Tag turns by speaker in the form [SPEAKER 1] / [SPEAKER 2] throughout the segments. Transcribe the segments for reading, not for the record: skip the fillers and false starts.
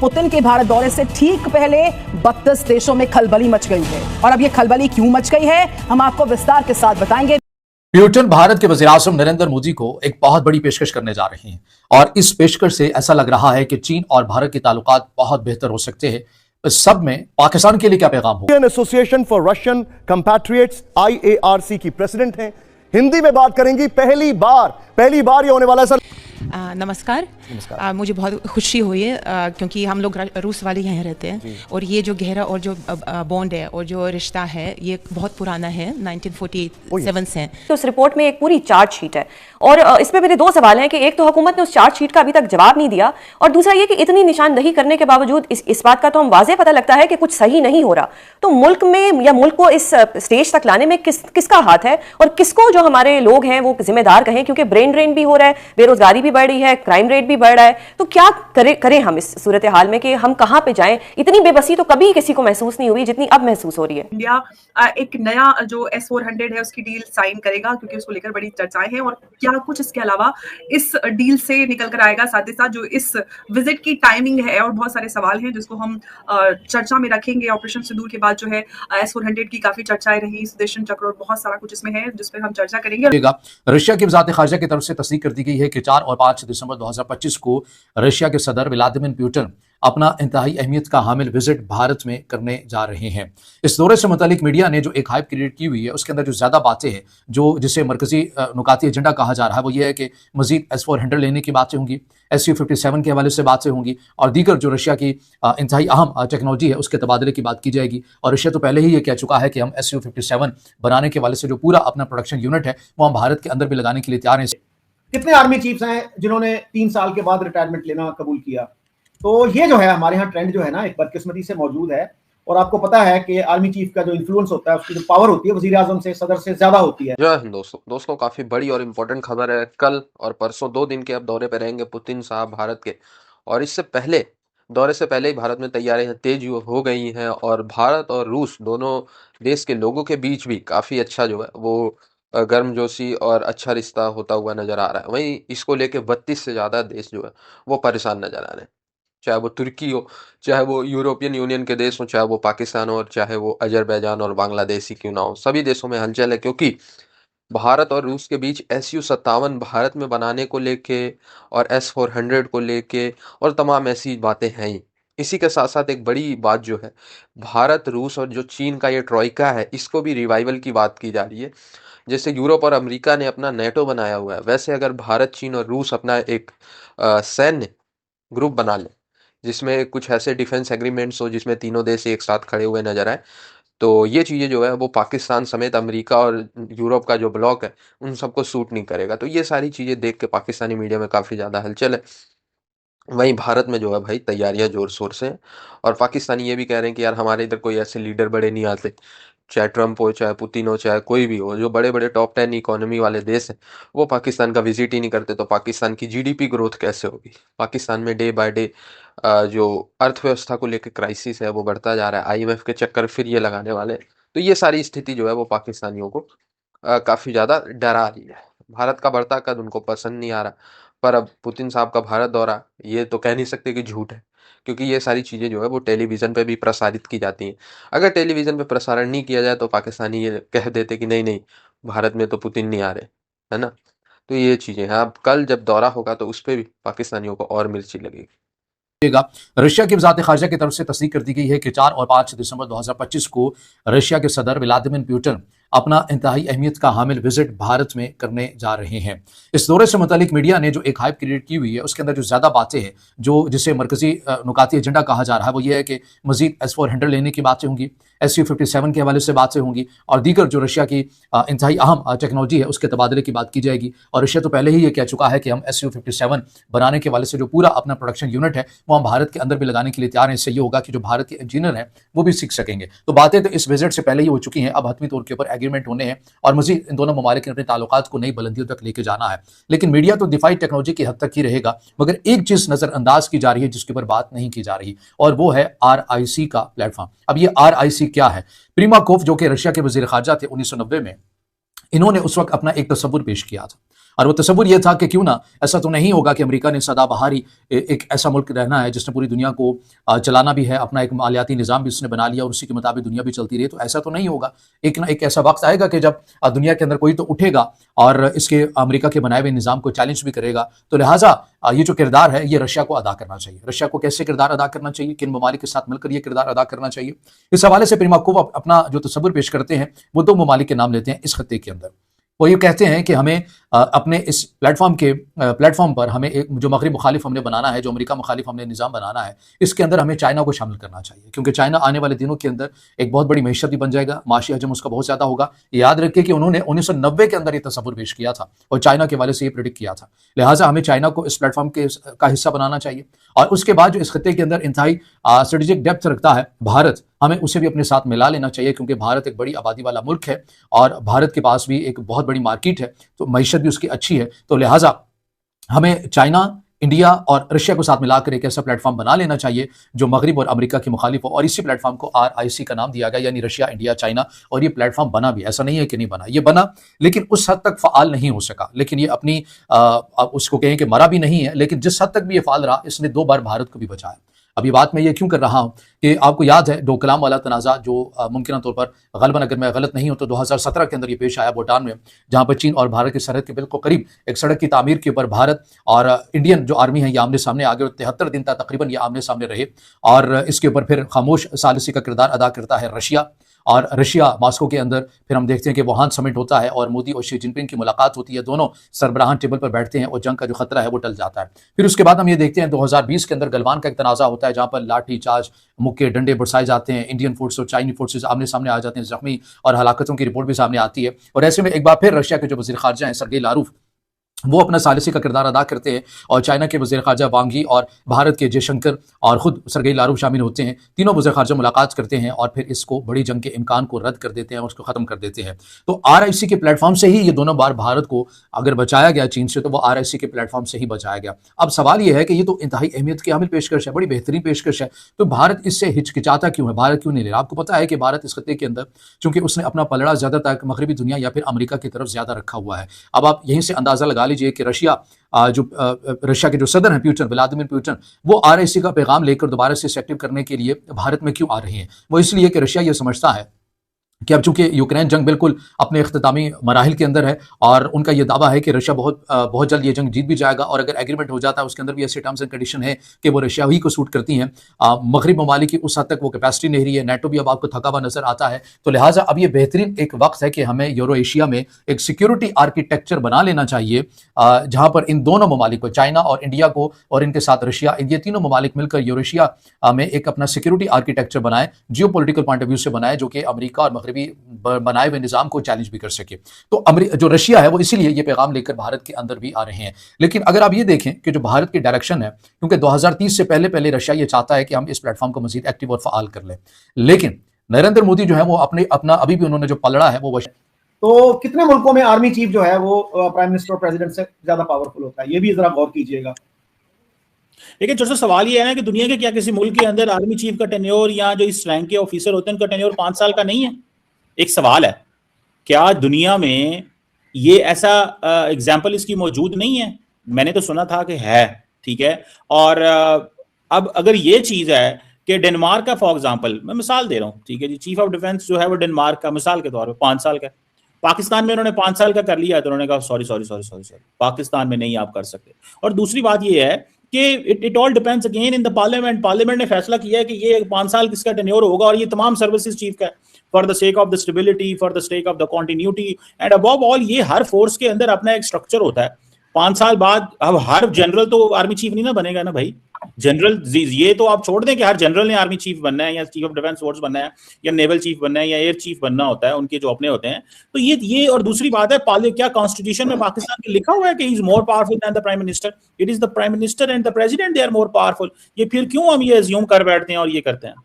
[SPEAKER 1] Putin के भारत दौरे से ठीक पहले 32 देशों में खलबली मच गई है। और अब ये खलबली क्यों मच गई है, हम आपको विस्तार के साथ बताएंगे।
[SPEAKER 2] प्यूटन भारत के वज़ीर-ए-आज़म नरेंद्र मोदी को एक बहुत बड़ी पेशकश करने जा रहे हैं और इस पेशकश से ऐसा लग रहा है कि चीन और भारत के ताल्लुकात बहुत बेहतर हो सकते हैं। इस सब में पाकिस्तान के लिए क्या पैगाम होगा?
[SPEAKER 3] Indian association for Russian compatriots IARC की प्रेसिडेंट हैं, हिंदी में बात करेंगी। पहली बार ये होने वाला है सर।
[SPEAKER 4] नमस्कार। मुझे बहुत खुशी हुई है क्योंकि हम लोग रूस वाले यहाँ रहते हैं और ये जो गहरा और जो बॉन्ड है और जो रिश्ता है ये बहुत पुराना है, 1947 से।
[SPEAKER 5] तो उस रिपोर्ट में एक पूरी चार्जशीट है और इसमें मेरे दो सवाल हैं कि एक तो हुकूमत ने उस चार्जशीट का अभी तक जवाब नहीं दिया और दूसरा ये कि इतनी निशानदही करने के बावजूद इस बात का तो हम वाज़ेह पता लगता है कि कुछ सही नहीं हो रहा। तो मुल्क में या मुल्क को इस स्टेज तक लाने में किसका हाथ है और किसको जो हमारे लोग हैं वो जिम्मेदार कहें, क्योंकि ब्रेन ड्रेन भी हो रहा है, बेरोजगारी भी बढ़ रही है, क्राइम रेट भी बढ़ रहा है। तो क्या करें हम इस सूरत हाल में कि हम कहां पे जाएं? इतनी बेबसी तो कभी किसी को महसूस नहीं हुई जितनी अब महसूस हो रही है।
[SPEAKER 6] इंडिया एक नया जो S-400 है उसकी डील साइन करेगा क्योंकि उसको लेकर बड़ी चर्चाएं हैं, और क्या कुछ इसके अलावा इस डील से निकल कर आएगा, साथ ही साथ जो इस विजिट की टाइमिंग है और बहुत सारे सवाल हैं जिसको हम चर्चा में रखेंगे। ऑपरेशन सिंदूर के बाद जो है S-400 की काफी चर्चाएं रही, सुदर्शन चक्र और बहुत सारा कुछ इसमें है जिसपे हम चर्चा करेंगे।
[SPEAKER 2] रशिया की वज़ारत ख़ारिजा की तरफ से तस्दीक कर दी गई है कि 4 और 5 दिसंबर 2025 को रशिया के सदर व्लादिमीर पुतिन अपना इंतहाई अहमियत का हामिल विजिट भारत में करने जा रहे हैं। इस दौरे से मुतालिक मीडिया ने जो एक हाइप क्रिएट की हुई है उसके अंदर जो ज्यादा बातें हैं, जो जिसे मरकजी नुकाती एजेंडा कहा जा रहा है, वो ये है कि मजीद S-400 लेने की बातें होंगी, Su-57 के हवाले से बातें होंगी और दीगर जो रशिया की इंतहाई अहम टेक्नोलॉजी है उसके तबादले की बात की जाएगी। और रशिया तो पहले ही ये कह चुका है कि हम Su-57 बनाने के हवाले से जो पूरा अपना प्रोडक्शन यूनिट है वो हम भारत के अंदर भी लगाने के लिए तैयार हैं।
[SPEAKER 7] कितने आर्मी चीफ्स हैं जिन्होंने 3 साल के बाद रिटायरमेंट लेना कबूल किया? तो ये जो है हमारे यहाँ ट्रेंड जो है ना एक बदकिस्मती से मौजूद है। और आपको पता है कि आर्मी चीफ का जो इन्फ्लुएंस होता है, उसकी जो पावर होती है वजीर आजम से, सदर से ज्यादा होती है।
[SPEAKER 8] जय हिंद दोस्तों काफी बड़ी और इम्पोर्टेंट खबर है। कल और परसों 2 दिन के अब दौरे पे रहेंगे पुतिन साहब भारत के, और इससे पहले दौरे से पहले ही भारत में तैयारियां तेज हो गई हैं और भारत और रूस दोनों देश के लोगों के बीच भी काफी अच्छा जो है वो गर्मजोशी और अच्छा रिश्ता होता हुआ नजर आ रहा है। वहीं इसको लेके 32 से ज्यादा देश जो है वो परेशान नजर आ रहे हैं, चाहे वो तुर्की हो, चाहे वो यूरोपियन यूनियन के देश हो, चाहे वो पाकिस्तान हो, और चाहे वो अजरबैजान और बांग्लादेश ही क्यों ना हो। सभी देशों में हलचल है क्योंकि भारत और रूस के बीच Su-57 भारत में बनाने को लेके और S-400 को लेके और तमाम ऐसी बातें हैं ही। इसी के साथ साथ एक बड़ी बात जो है, भारत, रूस और जो चीन का ये ट्रॉइका है, इसको भी रिवाइवल की बात की जा रही है। जैसे यूरोप और अमेरिका ने अपना नेटो बनाया हुआ है, वैसे अगर भारत, चीन और रूस अपना एक सैन्य ग्रुप बना ले जिसमें कुछ ऐसे डिफेंस एग्रीमेंट्स हो जिसमें तीनों देश एक साथ खड़े हुए नजर आए, तो ये चीज़ें जो है वो पाकिस्तान समेत अमेरिका और यूरोप का जो ब्लॉक है उन सबको सूट नहीं करेगा। तो ये सारी चीज़ें देख के पाकिस्तानी मीडिया में काफ़ी ज़्यादा हलचल है। वहीं भारत में जो है भाई तैयारियां जोर शोर से हैं और पाकिस्तानी ये भी कह रहे हैं कि यार हमारे इधर कोई ऐसे लीडर बड़े नहीं आते, चाहे ट्रंप हो, चाहे पुतिन हो, चाहे कोई भी हो, जो बड़े बड़े टॉप 10 इकोनॉमी वाले देश हैं वो पाकिस्तान का विजिट ही नहीं करते। तो पाकिस्तान की GDP ग्रोथ कैसे होगी? पाकिस्तान में डे बाय डे जो अर्थव्यवस्था को लेकर क्राइसिस है वो बढ़ता जा रहा है। IMF के चक्कर फिर ये लगाने वाले हैं। तो ये सारी स्थिति जो है वो पाकिस्तानियों को काफ़ी ज़्यादा डरा रही है। भारत का बढ़ता कद उनको पसंद नहीं आ रहा, पर अब पुतिन साहब का भारत दौरा ये तो कह नहीं सकते कि झूठ है, क्योंकि ये सारी चीज़ें जो है वो टेलीविज़न पे भी प्रसारित की जाती हैं। अगर टेलीविज़न पे प्रसारण नहीं किया जाए तो पाकिस्तानी ये कह देते कि नहीं भारत में तो पुतिन नहीं आ रहे, है ना? तो ये चीज़ें हैं। अब कल जब दौरा होगा तो उस पर भी पाकिस्तानियों को और मिर्ची लगेगी।
[SPEAKER 2] रशिया की वज़ारत ख़ारिजा की तरफ से तस्दीक कर दी गई है कि 4 और 5 दिसंबर 2025 को रशिया के सदर व्लादिमीर पुतिन अपना इंतहाई अहमियत का हामिल विजिट भारत में करने जा रहे हैं। इस दौरे से मुतालिक मीडिया ने जो एक हाइप क्रिएट की हुई है उसके अंदर जो ज्यादा बातें हैं, जो जिसे मरकजी नुकाती एजेंडा कहा जा रहा है, वो ये है कि मजीद S-400 लेने की बातें होंगी, Su-57 के हवाले से बातें होंगी और दीगर जो रशिया की इंतहाई अहम टेक्नोलॉजी है उसके तबादले की बात की जाएगी। और रशिया तो पहले ही ये कह चुका है कि हम Su-57 बनाने के हवाले से जो पूरा अपना प्रोडक्शन यूनिट है वो हम भारत के अंदर भी लगाने के लिए तैयार हैं। इससे ये होगा कि जो भारत के इंजीनियर हैं वो भी सीख सकेंगे। तो बातें तो इस विजिट से पहले ही हो चुकी हैं, अब हतमी तौर के ऊपर एग्रीमेंट होने हैं और मजीद इन दोनों ममालिक ने अपने ताल्लुकात को नई बुलंदियों तक लेके जाना है। लेकिन मीडिया तो दिफाई टेक्नोलॉजी की हद तक ही रहेगा, मगर एक चीज नजरअंदाज की जा रही है जिसके ऊपर बात नहीं की जा रही, और वो है RIC का प्लेटफॉर्म। अब ये RIC क्या है? प्रीमाकोव जो कि रशिया के वजीर खारजा थे 1990 में, इन्होंने उस वक्त अपना एक तस्वुर पेश किया था और वो तस्वुर ये था कि क्यों ना, ऐसा तो नहीं होगा कि अमेरिका ने सदाबहार ही एक ऐसा मुल्क रहना है जिसने पूरी दुनिया को चलाना भी है, अपना एक मालियाती निज़ाम भी उसने बना लिया और उसी के मुताबिक दुनिया भी चलती रही। तो ऐसा तो नहीं होगा। एक ना एक ऐसा वक्त आएगा कि जब दुनिया के अंदर कोई तो उठेगा और इसके अमेरिका के बनाए हुए निज़ाम को चैलेंज भी करेगा। तो लिहाजा ये जो किरदार है ये रशिया को अदा करना चाहिए। रशिया को कैसे किरदार अदा करना चाहिए, किन ममालिक के साथ मिलकर ये किरदार अदा करना चाहिए, इस हवाले से प्रिमाकोव अपना जो तस्वुर पेश करते हैं वो 2 ममालिक के नाम लेते हैं इस खत्ते के अंदर। वो ये कहते हैं कि हमें अपने इस प्लेटफॉर्म पर हमें एक जो मगरिब मुखालिफ हमने बनाना है, जो अमेरिका मुखालिफ हमने निज़ाम बनाना है, इसके अंदर हमें चाइना को शामिल करना चाहिए, क्योंकि चाइना आने वाले दिनों के अंदर एक बहुत बड़ी मईशत भी बन जाएगा, माशी हजम उसका बहुत ज़्यादा होगा। याद रखिए कि उन्होंने 1990 के अंदर ये तस्वुर पेश किया था और चाइना के वाले से ये प्रेडिक्ट किया था। लिहाजा हमें चाइना को इस प्लेटफॉर्म का हिस्सा बनाना चाहिए। और उसके बाद जो इस खत्ते के अंदर इंतहाई स्ट्रेटेजिक डेप्थ रखता है भारत, हमें उसे भी अपने साथ मिला लेना चाहिए, क्योंकि भारत एक बड़ी आबादी वाला मुल्क है और भारत के पास भी एक बहुत बड़ी मार्केट है, तो मईशत भी उसकी अच्छी है। तो लिहाजा हमें चाइना, इंडिया और रशिया को साथ मिलाकर एक ऐसा प्लेटफॉर्म बना लेना चाहिए जो मगरिब और अमेरिका के मुखालिफ हो, और इसी प्लेटफॉर्म को RIC का नाम दिया गया, यानी रशिया, इंडिया, चाइना। और ये प्लेटफॉर्म बना भी, ऐसा नहीं है कि नहीं बना, ये बना, लेकिन उस हद तक फ़ाल नहीं हो सका। लेकिन ये अपनी उसको कहें कि मरा भी नहीं है, लेकिन जिस हद तक भी ये फ़ाल रहा, इसने 2 बार भारत को भी बचाया। अब ये बात मैं ये क्यों कर रहा हूं कि आपको याद है डोकलाम वाला तनाज़ा जो मुमकिन तौर पर गलबन, अगर मैं गलत नहीं हूं तो 2017 के अंदर ये पेश आया भूटान में, जहां पर चीन और भारत की सरहद के बिल्कुल करीब एक सड़क की तामीर के ऊपर भारत और इंडियन जो आर्मी है ये आमने सामने आ गए। 73 दिन तक तकरीबन ये आमने सामने रहे और इसके ऊपर फिर खामोश सालिसी का किरदार अदा करता है रशिया। और रशिया मॉस्को के अंदर फिर हम देखते हैं कि वुहान समिट होता है और मोदी और शी जिनपिंग की मुलाकात होती है, दोनों सरबराहान टेबल पर बैठते हैं और जंग का जो खतरा है वो टल जाता है। फिर उसके बाद हम ये देखते हैं 2020 के अंदर गलवान का एक तनाज़ा होता है, जहां पर लाठी चार्ज, मुक्के, डंडे बरसाए जाते हैं, इंडियन फोर्स और चाइनीज फोर्सेज आमने सामने आ जाते हैं, जख्मी और हलाकतों की रिपोर्ट भी सामने आती है। और ऐसे में एक बार फिर रशिया के जो वज़ीर ख़ारजा हैं सरगेई लारोव, वो अपना सालिसी का किरदार अदा करते हैं और चाइना के वज़ीर ख़ारजा वांग यी और भारत के जयशंकर और ख़ुद सरगेई लारोव शामिल होते हैं। तीनों वज़ीर ख़ारजा मुलाकात करते हैं और फिर इसको बड़ी जंग के इम्कान को रद्द कर देते हैं और उसको ख़त्म कर देते हैं। तो RIC के प्लेटफॉर्म से ही ये दोनों बार भारत को अगर बचाया गया चीन से, तो वो RIC के प्लेटफॉर्म से ही बचाया गया। अब सवाल ये है कि ये तो इंतहाई अहमियत की हामिल पेशकश है, बड़ी बेहतरीन पेशकश है, तो भारत इससे हिचकिचाता क्यों है, भारत क्यों नहीं ले रहा? आपको पता है कि भारत इस खत्ते के अंदर चूंकि उसने अपना पलड़ा ज़्यादातर मगरबी दुनिया या फिर अमेरिका की तरफ ज़्यादा रखा हुआ है। अब आप यहीं से अंदाज़ा लगा लीजिए कि रशिया के जो सदर हैं पुतिन, व्लादिमीर पुतिन, वो RIC का पैगाम लेकर दोबारा से एक्टिव करने के लिए भारत में क्यों आ रहे हैं? वो इसलिए कि रशिया ये समझता है कि अब चूंकि यूक्रेन जंग बिल्कुल अपने इख्तितामी मराहिल के अंदर है और उनका यह दावा है कि रशिया बहुत जल्द ये जंग जीत भी जाएगा, और अगर एग्रीमेंट हो जाता है उसके अंदर भी ऐसे टर्म्स एंड कंडीशन है कि वो रशिया ही को सूट करती हैं। मगरिब ममालिक की उस हद तक वो कैपेसिटी नहीं रही है, नेटो भी अब आपको थका हुआ नजर आता है। तो लिहाजा अब ये बेहतरीन एक वक्त है कि हमें यूरो एशिया में एक सिक्योरिटी आर्किटेक्चर बना लेना चाहिए, जहां पर इन दोनों ममालिक को, चाइना और इंडिया को और इनके साथ रशिया, ये तीनों ममालिक मिलकर यूरेशिया में एक अपना सिक्योरिटी आर्किटेक्चर बनाए, जियो पॉलिटिकल पॉइंट ऑफ व्यू से बनाए, जो कि अमेरिका और मगरबी बनाए हुए निजाम को चैलेंज भी कर सके। तो जो रशिया है वो इसीलिए ये पैगाम लेकर भारत के अंदर भी आ रहे हैं। लेकिन अगर आप ये देखें कि जो भारत की डायरेक्शन है, क्योंकि 2030 से पहले रशिया ये चाहता है कि हम इस प्लेटफॉर्म को मजीद एक्टिव और फाल कर लें, लेकिन नरेंद्र मोदी जो है वो अपना अभी भी उन्होंने जो पलड़ा है वो
[SPEAKER 7] तो कितने मुल्कों में आर्मी चीफ जो है वो प्राइम मिनिस्टर और प्रेसिडेंट से ज्यादा पावरफुल होता है, ये भी जरा गौर कीजिएगा।
[SPEAKER 9] लेकिन छोटा सा सवाल ये है ना कि दुनिया के क्या किसी मुल्क के अंदर आर्मी चीफ का टेन्योर या जो इस रैंक के ऑफिसर होते हैं उनका टेन्योर 5 साल का नहीं है? एक सवाल है, क्या दुनिया में ये ऐसा एग्जाम्पल इसकी मौजूद नहीं है? मैंने तो सुना था कि है, ठीक है। और अब अगर ये चीज है कि डेनमार्क का फॉर एग्जाम्पल मैं मिसाल दे रहा हूँ, ठीक है जी, चीफ ऑफ डिफेंस जो है वो डेनमार्क का मिसाल के तौर पर 5 साल का, पाकिस्तान में उन्होंने 5 साल का कर लिया तो उन्होंने कहा सॉरी पाकिस्तान में नहीं आप कर सकते। और दूसरी बात ये है कि it all depends again in the parliament ने फैसला किया है कि ये 5 साल किसका टेन्योर होगा, और ये तमाम सर्विसेज चीफ का है, for the sake of the stability, for the sake of the continuity and above all. ये हर फोर्स के अंदर अपना एक स्ट्रक्चर होता है। 5 साल बाद अब हर जनरल तो आर्मी चीफ नहीं ना बनेगा ना भाई, जनरल ये तो आप छोड़ दें कि हर जनरल ने आर्मी चीफ बनना है या चीफ ऑफ डिफेंस फोर्स बनना है या नेवल चीफ बनना है या एयर चीफ बनना होता है, उनके जो अपने होते हैं। तो ये और दूसरी बात है, क्या कॉन्स्टिट्यूशन में पाकिस्तान के लिखा हुआ है कि he is more powerful than the prime minister? It is the prime minister and the president, they are more powerful. ये फिर क्यों हम ये अज्यूम कर बैठते हैं और ये करते हैं?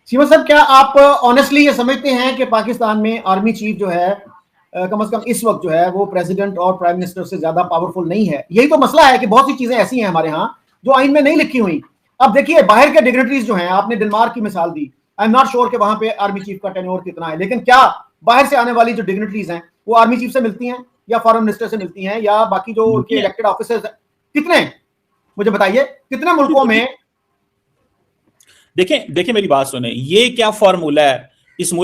[SPEAKER 7] सीमा साहब, क्या आप ऑनेस्टली ये समझते हैं कि पाकिस्तान में आर्मी चीफ जो है कम से कम इस वक्त जो है वो प्रेसिडेंट और प्राइम मिनिस्टर से ज्यादा पावरफुल नहीं है? यही तो मसला है कि बहुत सी चीजें ऐसी हैं हमारे यहाँ जो आइन में नहीं लिखी हुई। अब देखिए, बाहर के डिग्निटरीज जो हैं, आपने डेनमार्क की मिसाल दी, आई एम नॉट श्योर कि वहां पे आर्मी चीफ का टेन्योर कितना है, लेकिन क्या बाहर से आने वाली जो डिग्निटरीज हैं वो आर्मी चीफ से मिलती हैं? या फॉरेन मिनिस्टर से मिलती हैं या बाकी जो उनके इलेक्टेड ऑफिसर्स कितने हैं? मुझे बताइए कितने मुल्कों में।
[SPEAKER 9] देखें मेरी बात सुने, ये क्या फॉर्मूला है इस मुल्क